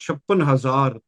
56,000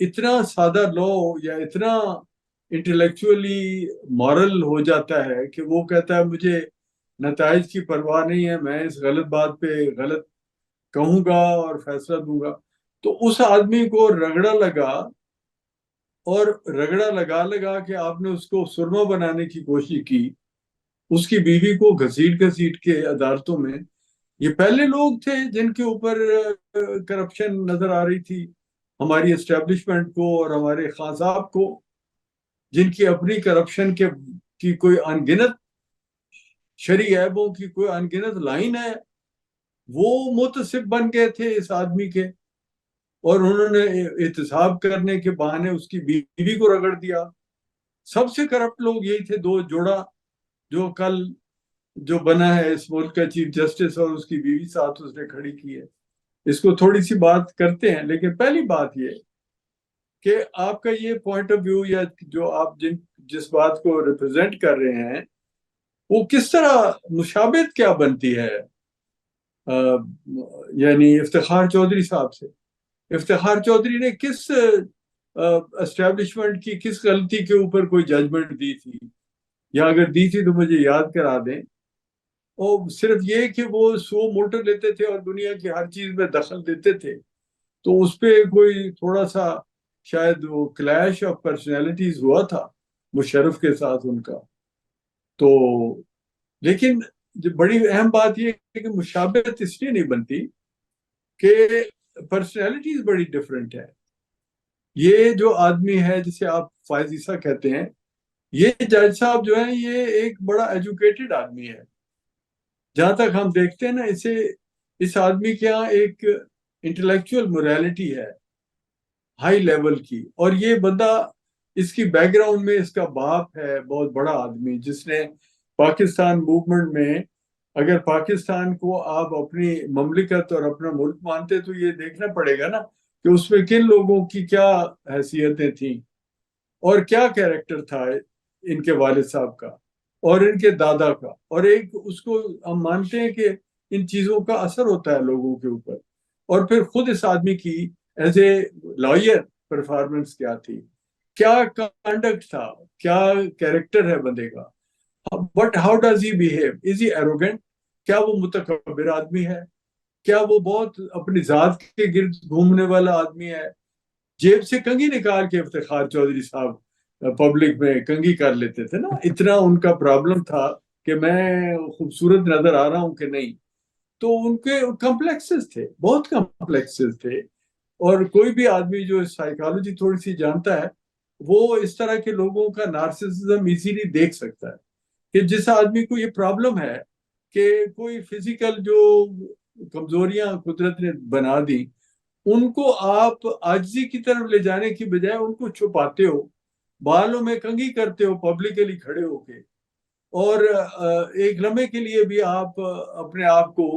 اتنا سادہ لو یا اتنا انٹلیکچولی مورل ہو جاتا ہے کہ وہ کہتا ہے مجھے نتائج کی پرواہ نہیں ہے، میں اس غلط بات پہ غلط کہوں گا اور فیصلہ دوں گا. تو اس آدمی کو رگڑا لگا، اور رگڑا لگا لگا کہ آپ نے اس کو سرما بنانے کی کوشش کی، اس کی بیوی کو گھسیٹ گھسیٹ کے عدالتوں میں. یہ پہلے لوگ تھے جن کے اوپر کرپشن نظر آ رہی تھی ہماری اسٹیبلشمنٹ کو اور ہمارے خان صاحب کو، جن کی اپنی کرپشن کی کوئی انگنت شرعی عیبوں کی کوئی انگنت لائن ہے. وہ متصف بن گئے تھے اس آدمی کے، اور انہوں نے احتساب کرنے کے بہانے اس کی بیوی کو رگڑ دیا. سب سے کرپٹ لوگ یہی تھے، دو جوڑا جو کل جو بنا ہے اس ملک کا چیف جسٹس، اور اس کی بیوی ساتھ اس نے کھڑی کی ہے. اس کو تھوڑی سی بات کرتے ہیں، لیکن پہلی بات یہ کہ آپ کا یہ پوائنٹ آف ویو یا جو آپ جس بات کو ریپرزینٹ کر رہے ہیں، وہ کس طرح مشابہت کیا بنتی ہے یعنی افتخار چودھری صاحب سے؟ افتخار چودھری نے کس اسٹیبلشمنٹ کی کس غلطی کے اوپر کوئی ججمنٹ دی تھی، یا اگر دی تھی تو مجھے یاد کرا دیں. اور صرف یہ کہ وہ سو موٹر لیتے تھے اور دنیا کی ہر چیز میں دخل دیتے تھے، تو اس پہ کوئی تھوڑا سا شاید وہ کلیش آف پرسنالٹیز ہوا تھا مشرف کے ساتھ ان کا. تو لیکن بڑی اہم بات یہ ہے کہ مشابہت اس لیے نہیں بنتی کہ پرسنالٹیز بڑی ڈفرینٹ ہے. یہ جو آدمی ہے جسے آپ فائز عیسیٰ کہتے ہیں، یہ جج صاحب جو ہیں یہ ایک بڑا ایجوکیٹڈ آدمی ہے. جہاں تک ہم دیکھتے ہیں نا، اس آدمی کے یہاں ایک انٹلیکچوئل موریلٹی ہے ہائی لیول کی. اور یہ بندہ، اس کی بیک گراؤنڈ میں اس کا باپ ہے بہت بڑا آدمی، جس نے پاکستان موومنٹ میں، اگر پاکستان کو آپ اپنی مملکت اور اپنا ملک مانتے تو یہ دیکھنا پڑے گا نا کہ اس میں کن لوگوں کی کیا حیثیتیں تھیں اور کیا کیریکٹر تھا ان کے والد صاحب کا اور ان کے دادا کا. اور ایک اس کو ہم مانتے ہیں کہ ان چیزوں کا اثر ہوتا ہے لوگوں کے اوپر. اور پھر خود اس آدمی کی ایز اے لائر پرفارمنس کیا تھی، کیا کنڈکٹ تھا، کیا کیریکٹر ہے بندے کا. But how does he behave? Is he arrogant? کیا وہ متکبر آدمی ہے؟ کیا وہ بہت اپنی ذات کے گرد گھومنے والا آدمی ہے؟ جیب سے کنگھی نکال کے افتخار چودھری صاحب پبلک میں کنگھی کر لیتے تھے نا. اتنا ان کا پرابلم تھا کہ میں خوبصورت نظر آ رہا ہوں کہ نہیں. تو ان کے کمپلیکسز تھے، بہت کمپلیکسز تھے. اور کوئی بھی آدمی جو سائیکالوجی تھوڑی سی جانتا ہے، وہ اس طرح کے لوگوں کا نارسسزم ایزیلی دیکھ سکتا ہے کہ جس آدمی کو یہ پرابلم ہے کہ کوئی فزیکل جو کمزوریاں قدرت نے بنا دی، ان کو آپ عاجزی کی طرف لے جانے کی بجائے ان کو چھپاتے ہو، بالوں میں کنگھی کرتے ہو پبلکلی کھڑے ہو کے، اور ایک لمحے کے لیے بھی آپ اپنے آپ کو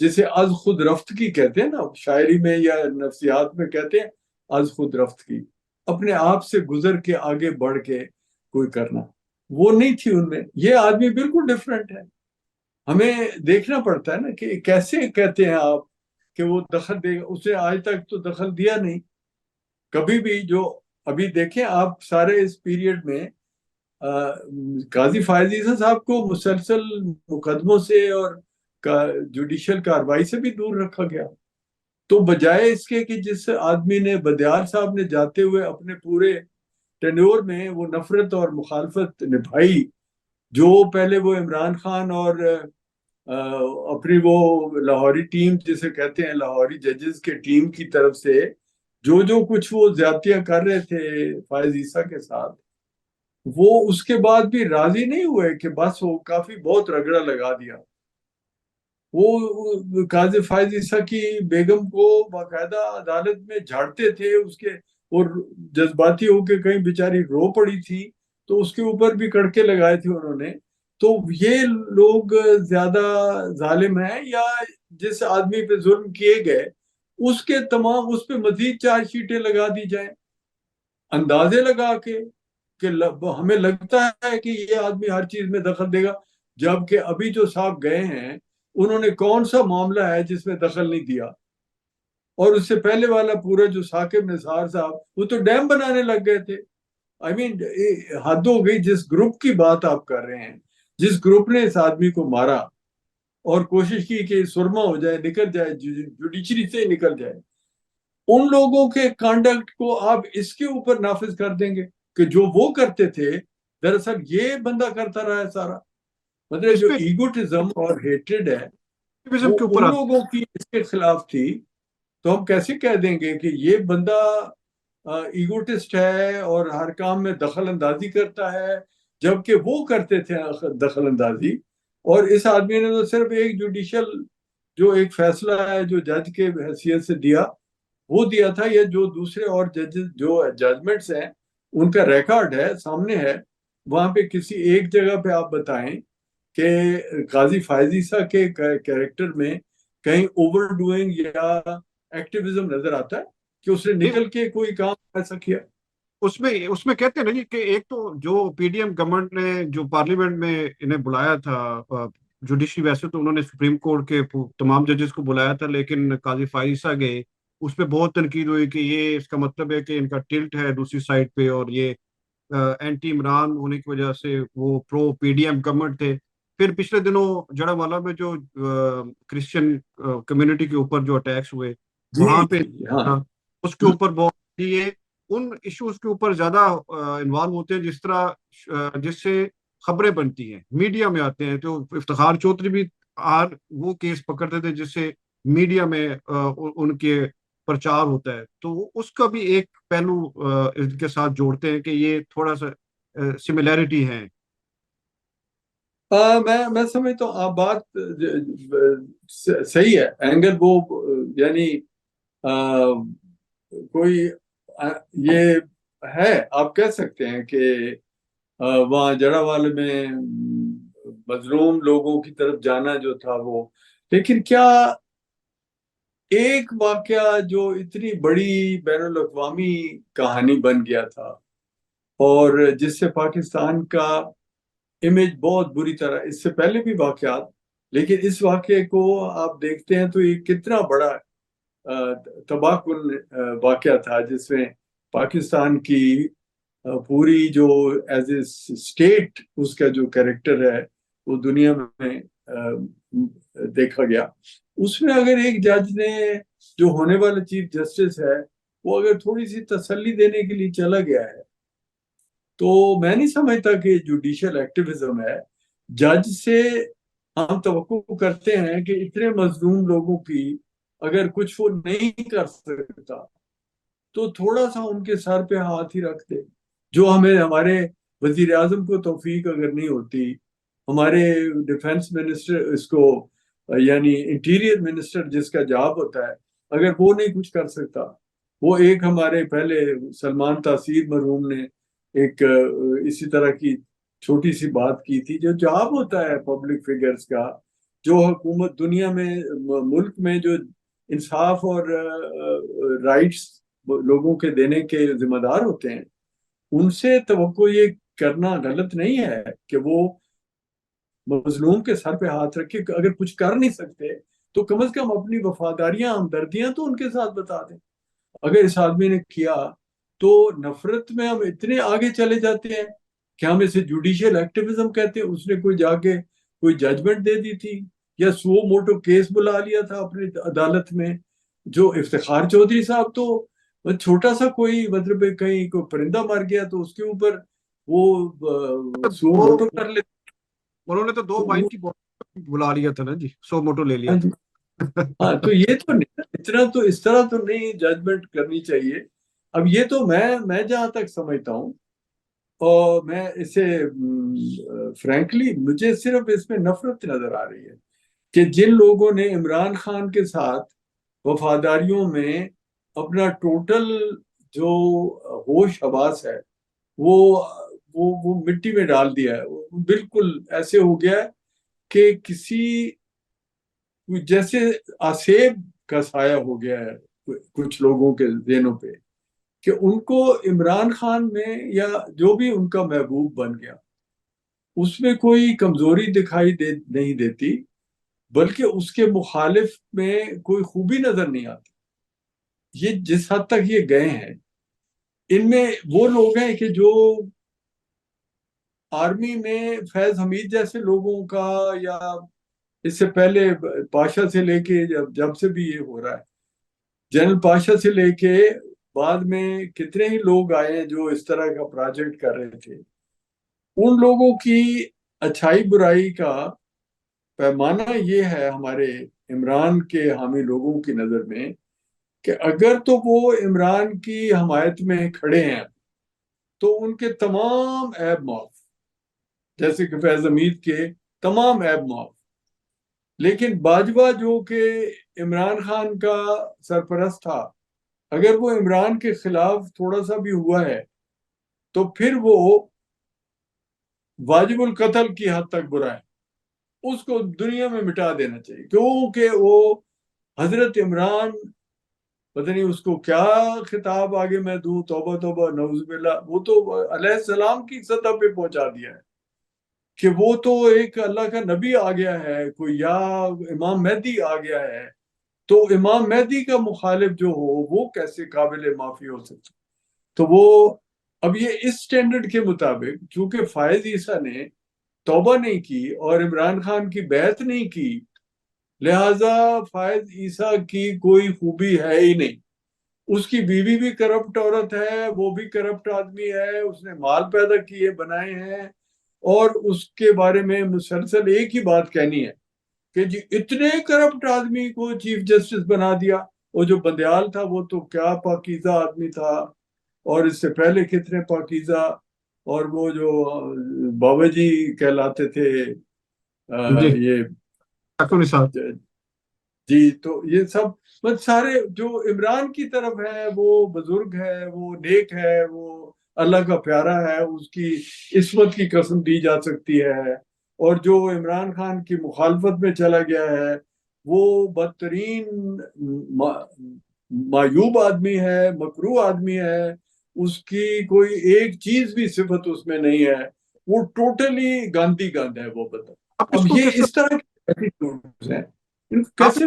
جسے از خود رفتگی کہتے ہیں نا شاعری میں یا نفسیات میں کہتے ہیں، از خود رفتگی، اپنے آپ سے گزر کے آگے بڑھ کے کوئی کرنا، وہ نہیں تھی ان میں. یہ آدمی بالکل ڈفرینٹ ہے. ہمیں دیکھنا پڑتا ہے نا کہ کیسے کہتے ہیں آپ کہ وہ دخل دے گا. اس نے آج تک تو دخل دیا نہیں کبھی بھی. جو ابھی دیکھیں آپ سارے اس پیریڈ میں قاضی فائز عیسیٰ صاحب کو مسلسل مقدموں سے اور جوڈیشل کاروائی سے بھی دور رکھا گیا. تو بجائے اس کے کہ جس آدمی نے بدیار صاحب نے جاتے ہوئے اپنے پورے ٹینیور میں وہ نفرت اور مخالفت نبھائی، جو پہلے وہ عمران خان اور اپنی وہ لاہوری ٹیم جسے کہتے ہیں لاہوری ججز کے ٹیم کی طرف سے جو کچھ وہ زیادتیاں کر رہے تھے فائز عیسیٰ کے ساتھ، وہ اس کے بعد بھی راضی نہیں ہوئے کہ بس وہ کافی بہت رگڑا لگا دیا. وہ قاضی فائز عیسیٰ کی بیگم کو باقاعدہ عدالت میں جھاڑتے تھے اس کے، اور جذباتی ہو کے کہیں بیچاری رو پڑی تھی تو اس کے اوپر بھی کڑکے لگائے تھے انہوں نے. تو یہ لوگ زیادہ ظالم ہیں، یا جس آدمی پہ ظلم کیے گئے اس کے تمام اس پہ مزید 4 شیٹیں لگا دی جائیں اندازے لگا کے کہ ہمیں لگتا ہے کہ یہ آدمی ہر چیز میں دخل دے گا، جبکہ ابھی جو صاحب گئے ہیں انہوں نے کون سا معاملہ ہے جس میں دخل نہیں دیا. اور اس سے پہلے والا پورا جو ثاقب نثار صاحب، وہ تو ڈیم بنانے لگ گئے تھے. آئی مین حد ہو گئی. جس گروپ کی بات آپ کر رہے ہیں، جس گروپ نے اس آدمی کو مارا اور کوشش کی کہ سرما ہو جائے، نکل جائے، جوڈیشری سے نکل جائے، ان لوگوں کے کانڈکٹ کو آپ اس کے اوپر نافذ کر دیں گے کہ جو وہ کرتے تھے دراصل یہ بندہ کرتا رہا ہے سارا. مطلب اس جو پہ ایگوٹزم اور ہیٹریڈ ہے ایکٹیویزم وہ کے اوپر ان آتے لوگوں کی اس کے خلاف تھی. تو ہم کیسے کہہ دیں گے کہ یہ بندہ ایگوٹسٹ ہے اور ہر کام میں دخل اندازی کرتا ہے، جبکہ وہ کرتے تھے دخل اندازی. اور اس آدمی نے تو صرف ایک جوڈیشل جو ایک فیصلہ ہے جو جج کے حیثیت سے دیا وہ دیا تھا. یہ جو دوسرے اور ججز جو ججمنٹس ہیں ان کا ریکارڈ ہے سامنے ہے. وہاں پہ کسی ایک جگہ پہ آپ بتائیں کہ قاضی فائز عیسیٰ کے کیریکٹر میں کہیں اوور ڈوئنگ یا ایکٹیویزم نظر آتا ہے کہ اس نے نہیں، نکل کے کوئی کام ایسا کیا؟ اس میں کہتے ہیں نا جی کہ ایک تو جو پی ڈی ایم گورنمنٹ نے جو پارلیمنٹ میں انہیں بلایا تھا جوڈیشری، ویسے تو انہوں نے سپریم کورٹ کے تمام ججز کو بلایا تھا، لیکن قاضی فائز عیسیٰ گئے. اس پہ بہت تنقید ہوئی کہ یہ اس کا مطلب ہے کہ ان کا ٹلٹ ہے دوسری سائڈ پہ، اور یہ اینٹی عمران ہونے کی وجہ سے وہ پرو پی ڈی ایم گورنمنٹ تھے. پھر پچھلے دنوں جڑا والا میں جو کرسچن کمیونٹی کے اوپر جو اٹیکس ہوئے جی وہاں پہ جی ہاں. اس کے اوپر بہت یہ ان ایشوز کے اوپر زیادہ انوالو ہوتے ہیں، جس طرح جس سے خبریں بنتی ہیں میڈیا میں آتے ہیں. تو افتخار چودھری بھی وہ کیس پکڑتے تھے جس سے میڈیا میں ان کے پرچار ہوتا ہے. تو اس کا بھی ایک پہلو ان کے ساتھ جوڑتے ہیں کہ یہ تھوڑا سا سملیرٹی ہے. میں سمجھتا ہوں آپ بات صحیح ہے. اینگل وہ یعنی کوئی یہ ہے، آپ کہہ سکتے ہیں کہ وہاں جڑا والے میں مظلوم لوگوں کی طرف جانا جو تھا وہ. لیکن کیا ایک واقعہ جو اتنی بڑی بین الاقوامی کہانی بن گیا تھا اور جس سے پاکستان کا امیج بہت بری طرح، اس سے پہلے بھی واقعات، لیکن اس واقعے کو آپ دیکھتے ہیں تو یہ کتنا بڑا تباہ کن واقعہ تھا جس میں پاکستان کی پوری جو ایز اے اسٹیٹ اس کا جو کریکٹر ہے وہ دنیا میں دیکھا گیا. اس میں اگر ایک جج نے جو ہونے والا چیف جسٹس ہے وہ اگر تھوڑی سی تسلی دینے کے لیے چلا گیا ہے تو میں نہیں سمجھتا کہ جوڈیشل ایکٹیویزم ہے. جج سے ہم توقع کرتے ہیں کہ اتنے مظلوم لوگوں کی اگر کچھ وہ نہیں کر سکتا تو تھوڑا سا ان کے سر پہ ہاتھ ہی رکھ دے. جو ہمیں ہمارے وزیر اعظم کو توفیق اگر نہیں ہوتی، ہمارے ڈیفنس منسٹر اس کو یعنی انٹیریئر منسٹر جس کا جاب ہوتا ہے، اگر وہ نہیں کچھ کر سکتا. وہ ایک ہمارے پہلے سلمان تاثیر مرحوم نے ایک اسی طرح کی چھوٹی سی بات کی تھی. جو جاب ہوتا ہے پبلک فگرز کا، جو حکومت دنیا میں ملک میں جو انصاف اور رائٹس لوگوں کے دینے کے ذمہ دار ہوتے ہیں، ان سے توقع یہ کرنا غلط نہیں ہے کہ وہ مظلوم کے سر پہ ہاتھ رکھ کے اگر کچھ کر نہیں سکتے تو کم از کم اپنی وفاداریاں ہمدردیاں تو ان کے ساتھ بتا دیں. اگر اس آدمی نے کیا تو نفرت میں ہم اتنے آگے چلے جاتے ہیں کہ ہم اسے جوڈیشل ایکٹیویزم کہتے ہیں. اس نے کوئی جا کے کوئی ججمنٹ دے دی تھی یا سو موٹو کیس بلا لیا تھا اپنی عدالت میں. جو افتخار چودھری صاحب تو چھوٹا سا کوئی مطلب کہیں کوئی پرندہ مر گیا تو اس کے اوپر وہ سو وہ موٹو کر لیتے. انہوں نے تو 2 وائن کی بوتل بلا لیا تھا نا جی، 100 موٹو لے لیا ہاں تھا. جی. ہاں تو یہ تو نہیں، اتنا تو اس طرح تو نہیں ججمنٹ کرنی چاہیے. اب یہ تو میں جہاں تک سمجھتا ہوں، اور میں اسے فرینکلی مجھے صرف اس میں نفرت نظر آ رہی ہے کہ جن لوگوں نے عمران خان کے ساتھ وفاداریوں میں اپنا ٹوٹل جو ہوش حواس ہے وہ وہ مٹی میں ڈال دیا ہے. وہ بالکل ایسے ہو گیا ہے کہ کسی جیسے آسیب کا سایہ ہو گیا ہے کچھ لوگوں کے ذہنوں پہ کہ ان کو عمران خان میں یا جو بھی ان کا محبوب بن گیا اس میں کوئی کمزوری دکھائی نہیں دیتی، بلکہ اس کے مخالف میں کوئی خوبی نظر نہیں آتی. یہ جس حد تک یہ گئے ہیں، ان میں وہ لوگ ہیں کہ جو آرمی میں فیض حمید جیسے لوگوں کا، یا اس سے پہلے پاشا سے لے کے جب سے بھی یہ ہو رہا ہے، جنرل پاشا سے لے کے بعد میں کتنے ہی لوگ آئے ہیں جو اس طرح کا پروجیکٹ کر رہے تھے، ان لوگوں کی اچھائی برائی کا پیمانہ یہ ہے ہمارے عمران کے حامی لوگوں کی نظر میں، کہ اگر تو وہ عمران کی حمایت میں کھڑے ہیں تو ان کے تمام عیب معاف، جیسے کہ فیض حمید کے تمام عیب معاف۔ لیکن باجوہ جو کہ عمران خان کا سرپرست تھا، اگر وہ عمران کے خلاف تھوڑا سا بھی ہوا ہے تو پھر وہ واجب القتل کی حد تک برا ہے، اس کو دنیا میں مٹا دینا چاہیے، کیونکہ وہ حضرت عمران، پتہ نہیں اس کو کیا خطاب آگے میں دوں، توبہ توبہ نعوذ باللہ، وہ تو علیہ السلام کی سطح پہ پہنچا دیا ہے کہ وہ تو ایک اللہ کا نبی آ گیا ہے کوئی، یا امام مہدی آ گیا ہے، تو امام مہدی کا مخالف جو ہو وہ کیسے قابل معافی ہو سکتا؟ تو وہ اب یہ اس سٹینڈرڈ کے مطابق، چونکہ فائز عیسیٰ نے توبہ نہیں کی اور عمران خان کی بیعت نہیں کی، لہٰذا فائز عیسیٰ کی کوئی خوبی ہے ہی نہیں۔ اس کی بیوی بھی کرپٹ عورت ہے، وہ بھی کرپٹ آدمی ہے، اس نے مال پیدا کیے بنائے ہیں، اور اس کے بارے میں مسلسل ایک ہی بات کہنی ہے کہ جی اتنے کرپٹ آدمی کو چیف جسٹس بنا دیا، وہ جو بندیال تھا وہ تو کیا پاکیزہ آدمی تھا، اور اس سے پہلے کتنے پاکیزہ، اور وہ جو بابا جی کہلاتے تھے، جی یہ ڈاکٹر صاحب. جی، تو یہ سب بس سارے جو عمران کی طرف ہے، وہ بزرگ ہے، وہ نیک ہے، وہ اللہ کا پیارا ہے، اس کی عصمت کی قسم دی جا سکتی ہے، اور جو عمران خان کی مخالفت میں چلا گیا ہے وہ بدترین معیوب آدمی ہے، مکروہ آدمی ہے، اس کی کوئی ایک چیز بھی صفت اس میں نہیں ہے، وہ ٹوٹلی گاندھی گند ہے وہ بتا۔ آپ اس اب کو یہ کس اس طرح کی ایٹیٹیوڈز ہیں، ان کو آپ کیسے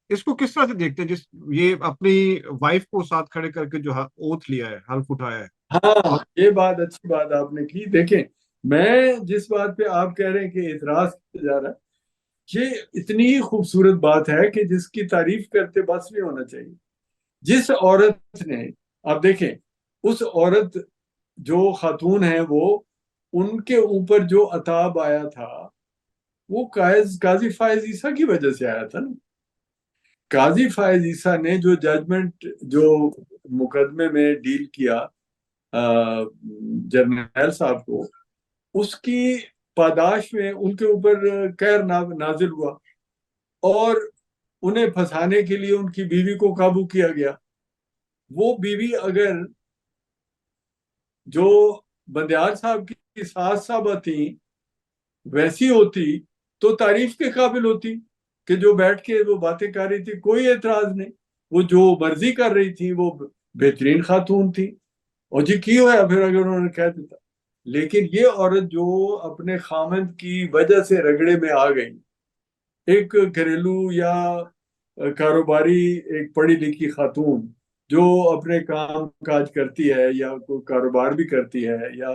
اس کو کس طرح سے دیکھتے ہیں، جس یہ اپنی وائف کو ساتھ کھڑے کر کے جو اوتھ لیا ہے، حلف اٹھایا ہے؟ ہاں، اور یہ بات اچھی بات آپ نے کی۔ دیکھیں، میں جس بات پہ آپ کہہ رہے ہیں کہ اعتراض کیا جا رہا ہے، یہ اتنی ہی خوبصورت بات ہے کہ جس کی تعریف کرتے بس نہیں ہونا چاہیے۔ جس عورت نے، آپ دیکھیں، اس عورت جو خاتون ہیں، وہ ان کے اوپر جو عطاب آیا تھا وہ قاضی فائز عیسیٰ کی وجہ سے آیا تھا نا۔ قاضی فائز عیسیٰ نے جو ججمنٹ، جو مقدمے میں ڈیل کیا جرنیل صاحب کو، اس کی پاداش میں ان کے اوپر قہر نازل ہوا، اور انہیں پھنسانے کے لیے ان کی بیوی کو قابو کیا گیا۔ وہ بیوی اگر جو بندیال صاحب کی ساس صاحبہ تھیں ویسی ہوتی تو تعریف کے قابل ہوتی، کہ جو بیٹھ کے وہ باتیں کر رہی تھی کوئی اعتراض نہیں، وہ جو مرضی کر رہی تھی، وہ بہترین خاتون تھی، اور جی کی ہوا پھر اگر انہوں نے کہہ دیتا۔ لیکن یہ عورت جو اپنے خامند کی وجہ سے رگڑے میں آ گئی، ایک گھریلو یا کاروباری، ایک پڑھی لکھی خاتون جو اپنے کام کاج کرتی ہے یا کوئی کاروبار بھی کرتی ہے یا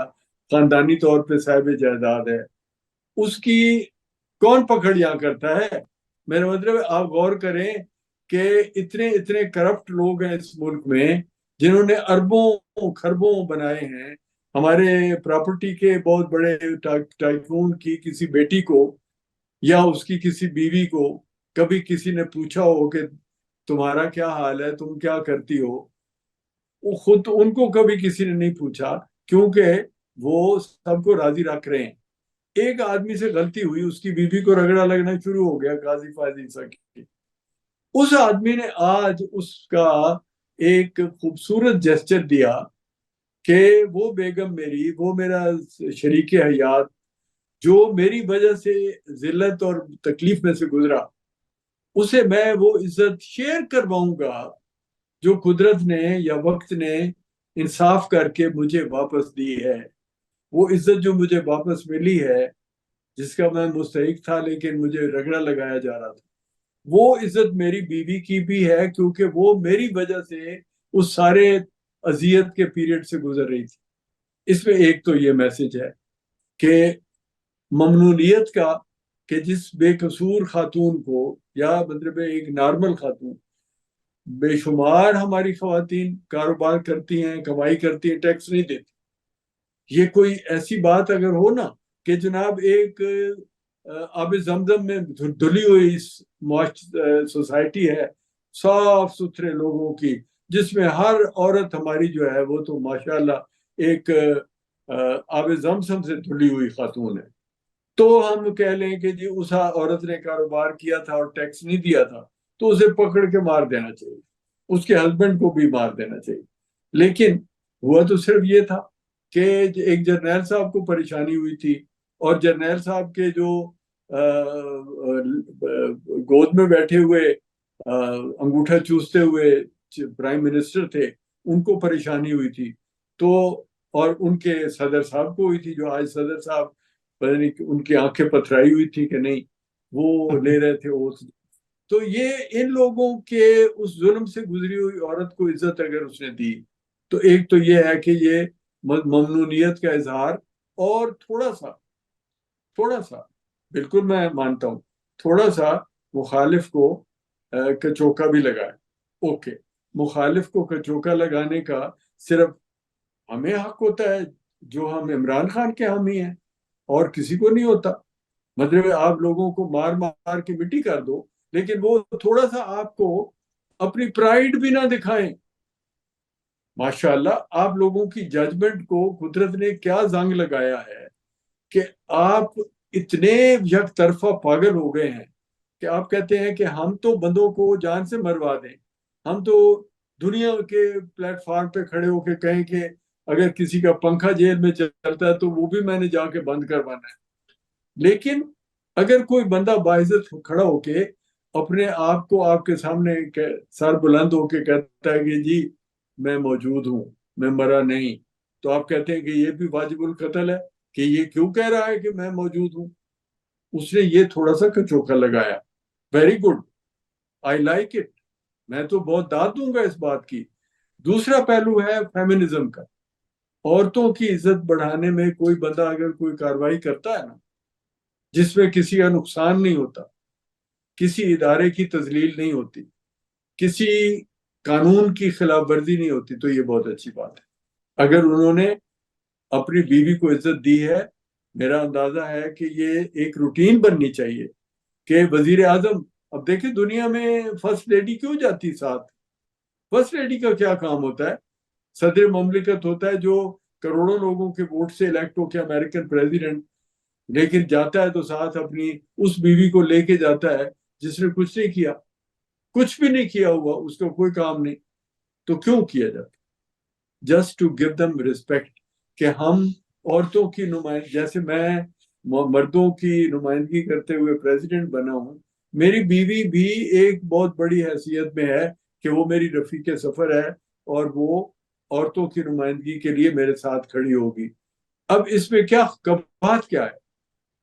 خاندانی طور پہ صاحب جائیداد ہے، اس کی کون پکڑ یہاں کرتا ہے؟ میرا مطلب آپ غور کریں کہ اتنے اتنے کرپٹ لوگ ہیں اس ملک میں جنہوں نے اربوں خربوں بنائے ہیں۔ ہمارے پراپرٹی کے بہت بڑے ٹائکون کی کسی بیٹی کو یا اس کی کسی بیوی کو کبھی کسی نے پوچھا ہو کہ تمہارا کیا حال ہے، تم کیا کرتی ہو؟ وہ خود ان کو کبھی کسی نے نہیں پوچھا، کیونکہ وہ سب کو راضی رکھ رہے ہیں۔ ایک آدمی سے غلطی ہوئی، اس کی بیوی کو رگڑا لگنا شروع ہو گیا قاضی فائز عیسیٰ کی۔ اس آدمی نے آج اس کا ایک خوبصورت جسچر دیا کہ وہ بیگم میری، وہ میرا شریک حیات جو میری وجہ سے ذلت اور تکلیف میں سے گزرا، اسے میں وہ عزت شیئر کرواؤں گا جو قدرت نے یا وقت نے انصاف کر کے مجھے واپس دی ہے۔ وہ عزت جو مجھے واپس ملی ہے، جس کا میں مستحق تھا لیکن مجھے رگڑا لگایا جا رہا تھا، وہ عزت میری بیوی کی بھی ہے، کیونکہ وہ میری وجہ سے اس سارے اذیت کے پیریڈ سے گزر رہی تھی۔ اس میں ایک تو یہ میسج ہے کہ ممنونیت کا، کہ جس بے قصور خاتون کو، یا مطلب ایک نارمل خاتون، بے شمار ہماری خواتین کاروبار کرتی ہیں، کمائی کرتی ہیں، ٹیکس نہیں دیتی۔ یہ کوئی ایسی بات اگر ہو نا کہ جناب ایک آب زمزم میں دھلی ہوئی سوسائٹی ہے، صاف ستھرے لوگوں کی، جس میں ہر عورت ہماری جو ہے وہ تو ماشاءاللہ ایک آب زمزم سے دھلی ہوئی خاتون ہے، تو ہم کہہ لیں کہ جی اس عورت نے کاروبار کیا تھا اور ٹیکس نہیں دیا تھا تو اسے پکڑ کے مار دینا چاہیے، اس کے ہسبینڈ کو بھی مار دینا چاہیے۔ لیکن ہوا تو صرف یہ تھا کہ ایک جرنیل صاحب کو پریشانی ہوئی تھی، اور جرنیل صاحب کے جو گود میں بیٹھے ہوئے انگوٹھا چوستے ہوئے پرائم منسٹر تھے، ان کو پریشانی ہوئی تھی، تو اور ان کے صدر صاحب کو ہوئی تھی، جو آج صدر صاحب پتہ نہیں ان کی آنکھیں پتھرائی ہوئی تھی کہ نہیں، وہ لے رہے تھے اوتھ۔ تو یہ ان لوگوں کے اس ظلم سے گزری ہوئی عورت کو عزت اگر اس نے دی، تو ایک تو یہ ہے کہ یہ ممنونیت کا اظہار، اور تھوڑا سا بالکل میں مانتا ہوں، تھوڑا سا مخالف کو کچوکا بھی لگائے۔ اوکے، مخالف کو کچوکا لگانے کا صرف ہمیں حق ہوتا ہے جو ہم عمران خان کے حامی ہیں، اور کسی کو نہیں ہوتا۔ مطلب آپ لوگوں کو مار مار کے مٹی کر دو، لیکن وہ تھوڑا سا آپ کو اپنی پرائیڈ بھی نہ دکھائیں۔ ماشاءاللہ آپ لوگوں کی ججمنٹ کو قدرت نے کیا زنگ لگایا ہے کہ آپ اتنے یک طرفہ پاگل ہو گئے ہیں کہ آپ کہتے ہیں کہ ہم تو بندوں کو جان سے مروا دیں، ہم تو دنیا کے پلیٹ فارم پہ کھڑے ہو کے کہیں کہ اگر کسی کا پنکھا جیل میں چلتا ہے تو وہ بھی میں نے جا کے بند کروانا ہے۔ لیکن اگر کوئی بندہ باعزت کھڑا ہو کے اپنے آپ کو آپ کے سامنے سر بلند ہو کے کہتا ہے کہ جی میں موجود ہوں، میں مرا نہیں، تو آپ کہتے ہیں کہ یہ بھی واجب القتل ہے کہ یہ کیوں کہہ رہا ہے کہ میں موجود ہوں؟ اس نے یہ تھوڑا سا کچوکا لگایا، very good, I like it, میں تو بہت داد دوں گا اس بات کی۔ دوسرا پہلو ہے فیمنزم کا۔ عورتوں کی عزت بڑھانے میں کوئی بندہ اگر کوئی کاروائی کرتا ہے نا جس میں کسی کا نقصان نہیں ہوتا، کسی ادارے کی تذلیل نہیں ہوتی، کسی قانون کی خلاف ورزی نہیں ہوتی، تو یہ بہت اچھی بات ہے۔ اگر انہوں نے اپنی بیوی کو عزت دی ہے، میرا اندازہ ہے کہ یہ ایک روٹین بننی چاہیے کہ وزیر اعظم، اب دیکھیں دنیا میں فرسٹ لیڈی کیوں جاتی ساتھ؟ فرسٹ لیڈی کا کیا کام ہوتا ہے؟ صدر مملکت ہوتا ہے جو کروڑوں لوگوں کے ووٹ سے الیکٹ ہو کے امریکن پریزیڈنٹ، لیکن جاتا ہے تو ساتھ اپنی اس بیوی کو لے کے جاتا ہے جس نے کچھ نہیں کیا، کچھ بھی نہیں کیا ہوا، اس کا کوئی کام نہیں، تو کیوں کیا جاتا؟ Just to give them respect, کہ ہم عورتوں کی نمائندگی، جیسے میں مردوں کی نمائندگی کرتے ہوئے پریزیڈنٹ بنا ہوں، میری بیوی بھی ایک بہت بڑی حیثیت میں ہے کہ وہ میری رفیق سفر ہے، اور وہ عورتوں کی نمائندگی کے لیے میرے ساتھ کھڑی ہوگی۔ اب اس میں کیا قباحت کیا ہے؟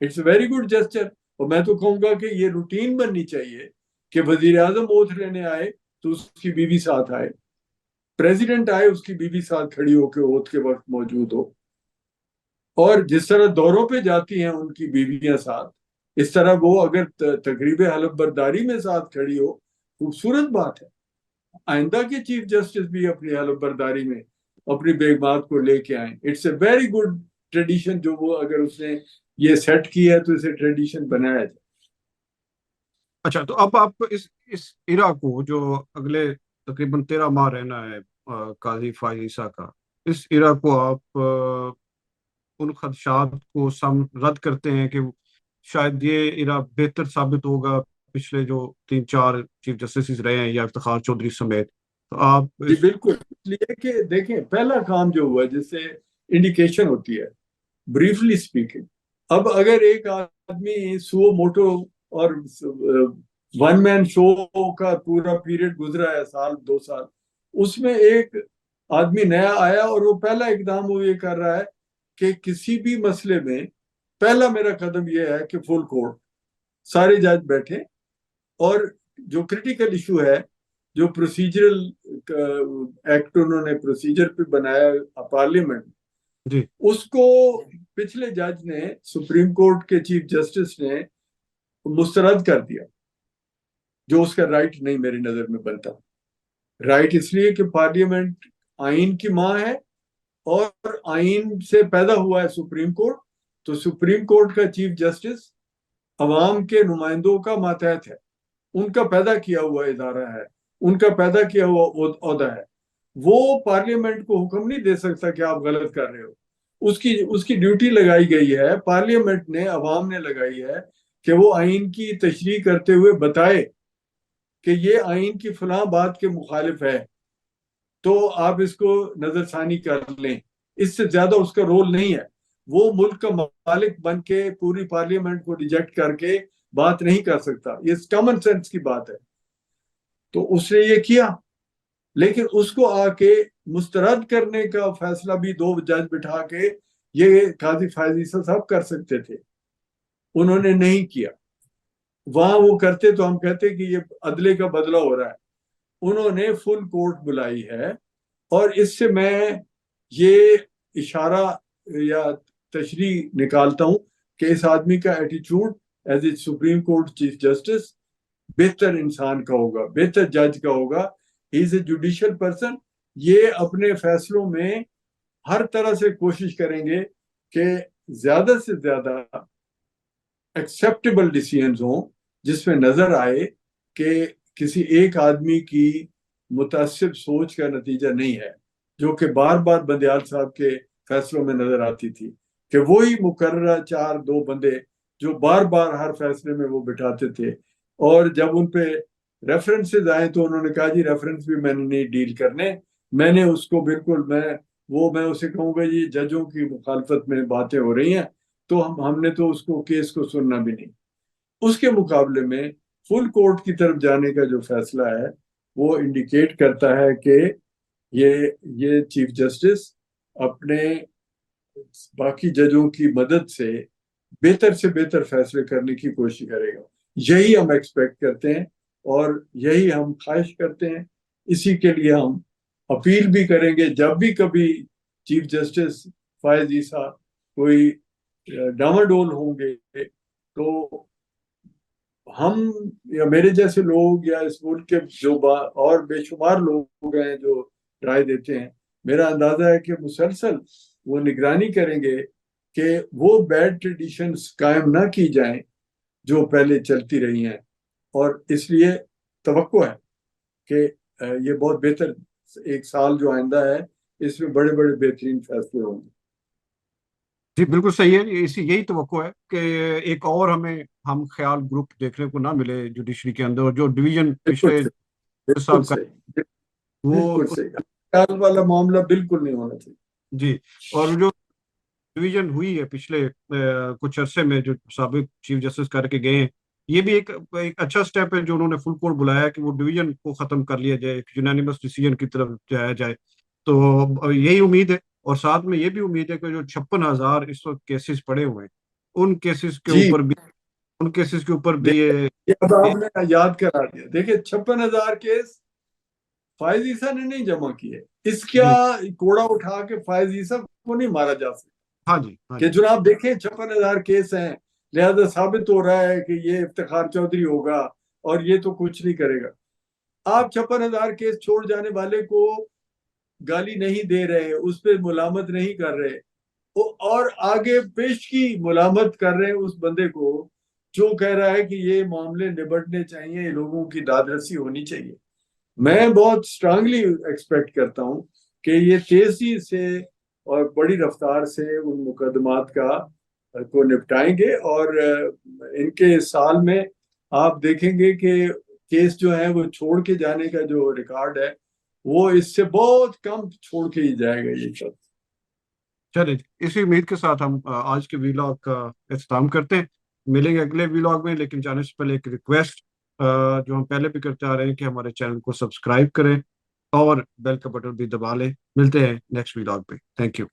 It's a very good gesture, اور میں تو کہوں گا کہ یہ روٹین بننی چاہیے کہ وزیر اعظم اوتھ لینے آئے تو اس کی بیوی ساتھ آئے، پریزیڈنٹ آئے اس کی بیوی ساتھ کھڑی ہو کے اوتھ کے وقت موجود ہو، اور جس طرح دوروں پہ جاتی ہیں ان کی بیویاں ساتھ، اس طرح وہ اگر تقریب حلف برداری میں ساتھ کھڑی ہو، خوبصورت بات ہے۔ آئندہ کے چیف جسٹس بھی اپنی حلف برداری میں اپنی بیگمات کو لے کے آئیں۔ It's a very good tradition, جو وہ اگر اس نے یہ سیٹ کی ہے تو اسے ٹریڈیشن بنایا جائے۔ اچھا، تو اب آپ اس ایرا کو جو اگلے تقریباً 13 ماہ رہنا ہے قاضی فائز عیسیٰ کا، اس ایرا کو آپ ان خدشات کو رد کرتے ہیں کہ شاید یہ ایرا بہتر ثابت ہوگا پچھلے جو 3-4 چیف جسٹس رہے ہیں یا افتخار چودھری سمیت، تو آپ جی بالکل، اس لیے کہ دیکھیں پہلا کام جو ہوا جس سے انڈیکیشن ہوتی ہے، بریفلی اسپیکنگ، اب اگر ایک آدمی سو موٹو اور ون مین شو کا پورا پیریڈ گزرا ہے، سال 2 سال، اس میں ایک آدمی نیا آیا اور وہ پہلا اقدام وہ یہ کر رہا ہے کہ کسی بھی مسئلے میں پہلا میرا قدم یہ ہے کہ فل کورٹ، سارے جج بیٹھے، اور جو کرٹیکل ایشو ہے، جو پروسیجرل ایکٹ انہوں نے پروسیجر پہ بنایا پارلیمنٹ، جی اس کو پچھلے جج نے، سپریم کورٹ کے چیف جسٹس نے مسترد کر دیا، جو اس کا رائٹ نہیں میری نظر میں بنتا۔ رائٹ اس لیے کہ پارلیمنٹ آئین کی ماں ہے، اور آئین سے پیدا ہوا ہے سپریم کورٹ، تو سپریم کورٹ کا چیف جسٹس عوام کے نمائندوں کا ماتحت ہے، ان کا پیدا کیا ہوا ادارہ ہے، ان کا پیدا کیا ہوا عہدہ ہے۔ وہ پارلیمنٹ کو حکم نہیں دے سکتا کہ آپ غلط کر رہے ہو۔ اس کی ڈیوٹی لگائی گئی ہے، پارلیمنٹ نے، عوام نے لگائی ہے کہ وہ آئین کی تشریح کرتے ہوئے بتائے کہ یہ آئین کی فلاں بات کے مخالف ہے، تو آپ اس کو نظر ثانی کر لیں۔ اس سے زیادہ اس کا رول نہیں ہے۔ وہ ملک کا مالک بن کے پوری پارلیمنٹ کو ریجیکٹ کر کے بات نہیں کر سکتا، یہ کامن سینس کی بات ہے۔ تو اس نے یہ کیا، لیکن اس کو آ کے مسترد کرنے کا فیصلہ بھی دو جج بٹھا کے یہ قاضی فائز عیسیٰ صاحب کر سکتے تھے، انہوں نے نہیں کیا۔ وہاں وہ کرتے تو ہم کہتے کہ یہ عدلے کا بدلہ ہو رہا ہے۔ انہوں نے فل کورٹ بلائی ہے، اور اس سے میں یہ اشارہ یا تشریح نکالتا ہوں کہ اس آدمی کا ایٹیچیوڈ as a supreme court chief justice بہتر انسان کا ہوگا، بہتر جج کا ہوگا۔ He is a judicial person. یہ اپنے فیصلوں میں ہر طرح سے کوشش کریں گے کہ زیادہ سے زیادہ ایکسیپٹیبل ڈیسیژنز ہوں، جس میں نظر آئے کہ کسی ایک آدمی کی متعصب سوچ کا نتیجہ نہیں ہے، جو کہ بار بار بندیال صاحب کے فیصلوں میں نظر آتی تھی، کہ وہی مقررہ چار دو بندے جو بار بار ہر فیصلے میں وہ بٹھاتے تھے، اور جب ان پہ ریفرنسز آئے تو انہوں نے کہا جی ریفرنس بھی میں نے نہیں ڈیل کرنے، میں نے اس کو بالکل میں اسے کہوں گا جی ججوں کی مخالفت میں باتیں ہو رہی ہیں، تو ہم نے تو اس کو کیس کو سننا بھی نہیں۔ اس کے مقابلے میں فل کورٹ کی طرف جانے کا جو فیصلہ ہے وہ انڈیکیٹ کرتا ہے کہ یہ چیف جسٹس اپنے باقی ججوں کی مدد سے بہتر فیصلے کرنے کی کوشش کرے گا۔ یہی ہم ایکسپیکٹ کرتے ہیں، اور یہی ہم خواہش کرتے ہیں۔ اسی کے لیے ہم اپیل بھی کریں گے، جب بھی کبھی چیف جسٹس فائز عیسیٰ کوئی ڈاواڈول ہوں گے، تو ہم یا میرے جیسے لوگ یا اس ملک کے جو اور بے شمار لوگ ہیں جو رائے دیتے ہیں، میرا اندازہ ہے کہ مسلسل وہ نگرانی کریں گے کہ وہ بیڈ ٹریڈیشنز قائم نہ کی جائیں جو پہلے چلتی رہی ہیں، اور اس لیے توقع ہے کہ یہ بہت بہتر ایک سال جو آئندہ ہے، اس میں بڑے بڑے بہترین فیصلے ہوں گے۔ جی بالکل صحیح ہے، یہی توقع ہے کہ ایک اور ہم خیال گروپ دیکھنے کو نہ ملے جوڈیشری کے اندر، اور جو ڈویژن بالکل پچھلے صحیح، بالکل صاحب کا صحیح، بالکل وہ، صحیح۔ خیال والا معاملہ بالکل نہیں ہونا چاہیے۔ جی، اور جو ڈویژن ہوئی ہے پچھلے کچھ عرصے میں جو سابق چیف جسٹس کر کے گئے ہیں، یہ بھی ایک اچھا سٹیپ ہے جو انہوں نے فل کورٹ بلایا کہ وہ ڈویژن کو ختم کر لیا جائے، ایک یونانیمس ڈیسیژن کی طرف جایا جائے۔ تو یہی امید ہے، اور ساتھ میں یہ بھی امید ہے کہ جو 56,000 اس وقت کیسز پڑے ہوئے ہیں، جی ان کیسز کے اوپر بھی دیکھیں، یہ اب آپ نے یاد کرا دیا۔ دیکھیں 56,000 کیس فائز عیسیٰ نے نہیں جمع کیے، اس کا جی، کوڑا اٹھا کے فائز عیسیٰ کو نہیں مارا جا سکتا ہاں جی، ہاں کہ جی، جناب دیکھیں 56,000 کیس ہیں، لہذا ثابت ہو رہا ہے کہ یہ افتخار چودھری ہوگا اور یہ تو کچھ نہیں کرے گا۔ آپ 56,000 کیس چھوڑ جانے والے کو گالی نہیں دے رہے، اس پہ ملامت نہیں کر رہے، اور آگے پیش کی ملامت کر رہے ہیں اس بندے کو جو کہہ رہا ہے کہ یہ معاملے نبٹنے چاہیے، لوگوں کی داد رسی ہونی چاہیے۔ میں بہت اسٹرانگلی ایکسپیکٹ کرتا ہوں کہ یہ تیزی سے اور بڑی رفتار سے ان مقدمات کو نپٹائیں گے، اور ان کے سال میں آپ دیکھیں گے کہ کیس جو ہے وہ چھوڑ کے جانے کا جو ریکارڈ ہے وہ اس سے بہت کم چھوڑ کے ہی جائے گا یہ سب۔ چلے اسی امید کے ساتھ ہم آج کے ویلاگ کا اختتام کرتے ہیں۔ ملیں گے اگلے ویلاگ میں، لیکن جانے سے پہلے ایک ریکویسٹ جو ہم پہلے بھی کرتے آ رہے ہیں کہ ہمارے چینل کو سبسکرائب کریں اور بیل کا بٹن بھی دبا لیں۔ ملتے ہیں نیکسٹ ویلاگ پہ، تھینک یو۔